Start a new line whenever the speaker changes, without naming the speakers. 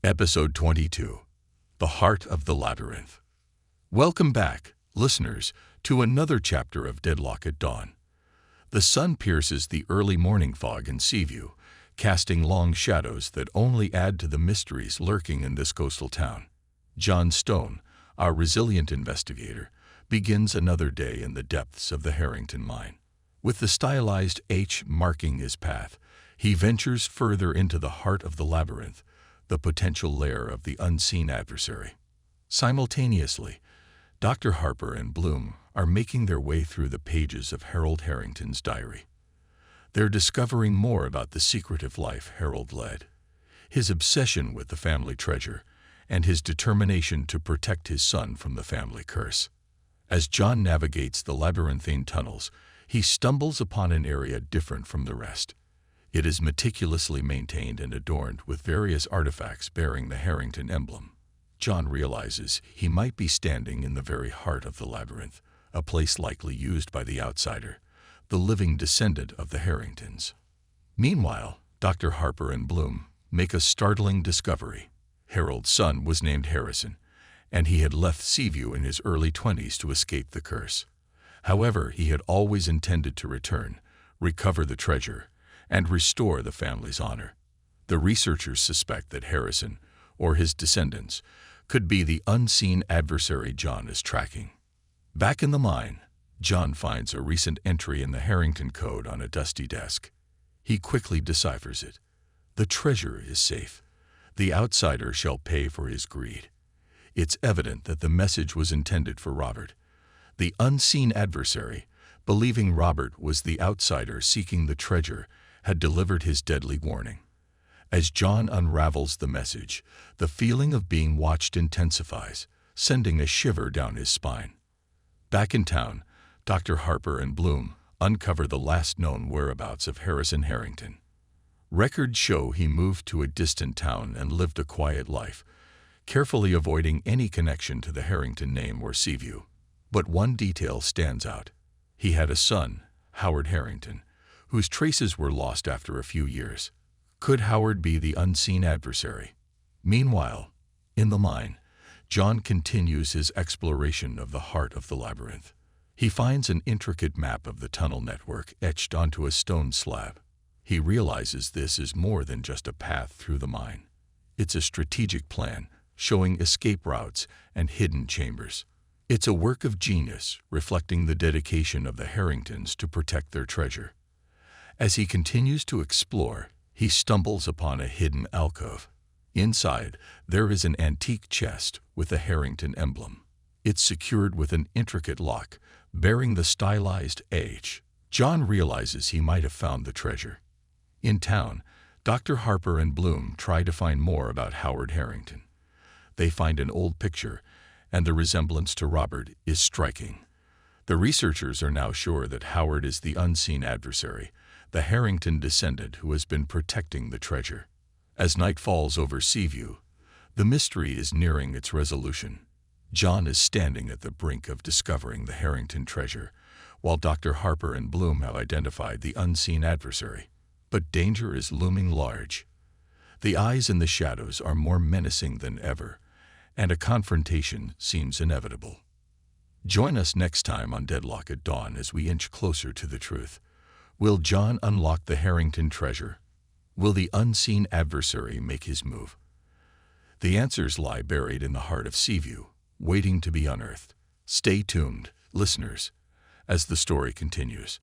Episode 22, The Heart of the Labyrinth. Welcome back, listeners, to another chapter of Deadlock at Dawn. The sun pierces the early morning fog in Seaview, casting long shadows that only add to the mysteries lurking in this coastal town. John Stone, our resilient investigator, begins another day in the depths of the Harrington mine. With the stylized H marking his path, he ventures further into the heart of the labyrinth, the potential lair of the unseen adversary. Simultaneously, Dr. Harper and Bloom are making their way through the pages of Harold Harrington's diary. They're discovering more about the secretive life Harold led, his obsession with the family treasure, and his determination to protect his son from the family curse. As John navigates the labyrinthine tunnels, he stumbles upon an area different from the rest. It is meticulously maintained and adorned with various artifacts bearing the Harrington emblem. John realizes he might be standing in the very heart of the labyrinth, a place likely used by the outsider, the living descendant of the Harringtons. Meanwhile, Dr. Harper and Bloom make a startling discovery. Harold's son was named Harrison, and he had left Seaview in his early 20s to escape the curse. However, he had always intended to return, recover the treasure, and restore the family's honor. The researchers suspect that Harrison, or his descendants, could be the unseen adversary John is tracking. Back in the mine, John finds a recent entry in the Harrington Code on a dusty desk. He quickly deciphers it. The treasure is safe. The outsider shall pay for his greed. It's evident that the message was intended for Robert. The unseen adversary, believing Robert was the outsider seeking the treasure, had delivered his deadly warning. As John unravels the message, the feeling of being watched intensifies, sending a shiver down his spine. Back in town, Dr. Harper and Bloom uncover the last known whereabouts of Harrison Harrington. Records show he moved to a distant town and lived a quiet life, carefully avoiding any connection to the Harrington name or Seaview. But one detail stands out. He had a son, Howard Harrington, whose traces were lost after a few years. Could Howard be the unseen adversary? Meanwhile, in the mine, John continues his exploration of the heart of the labyrinth. He finds an intricate map of the tunnel network etched onto a stone slab. He realizes this is more than just a path through the mine. It's a strategic plan, showing escape routes and hidden chambers. It's a work of genius, reflecting the dedication of the Harringtons to protect their treasure. As he continues to explore, he stumbles upon a hidden alcove. Inside, there is an antique chest with a Harrington emblem. It's secured with an intricate lock, bearing the stylized H. John realizes he might have found the treasure. In town, Dr. Harper and Bloom try to find more about Howard Harrington. They find an old picture, and the resemblance to Robert is striking. The researchers are now sure that Howard is the unseen adversary, the Harrington descendant who has been protecting the treasure. As night falls over Seaview, the mystery is nearing its resolution. John is standing at the brink of discovering the Harrington treasure, while Dr. Harper and Bloom have identified the unseen adversary. But danger is looming large. The eyes in the shadows are more menacing than ever, and a confrontation seems inevitable. Join us next time on Deadlock at Dawn as we inch closer to the truth. Will John unlock the Harrington treasure? Will the unseen adversary make his move? The answers lie buried in the heart of Seaview, waiting to be unearthed. Stay tuned, listeners, as the story continues.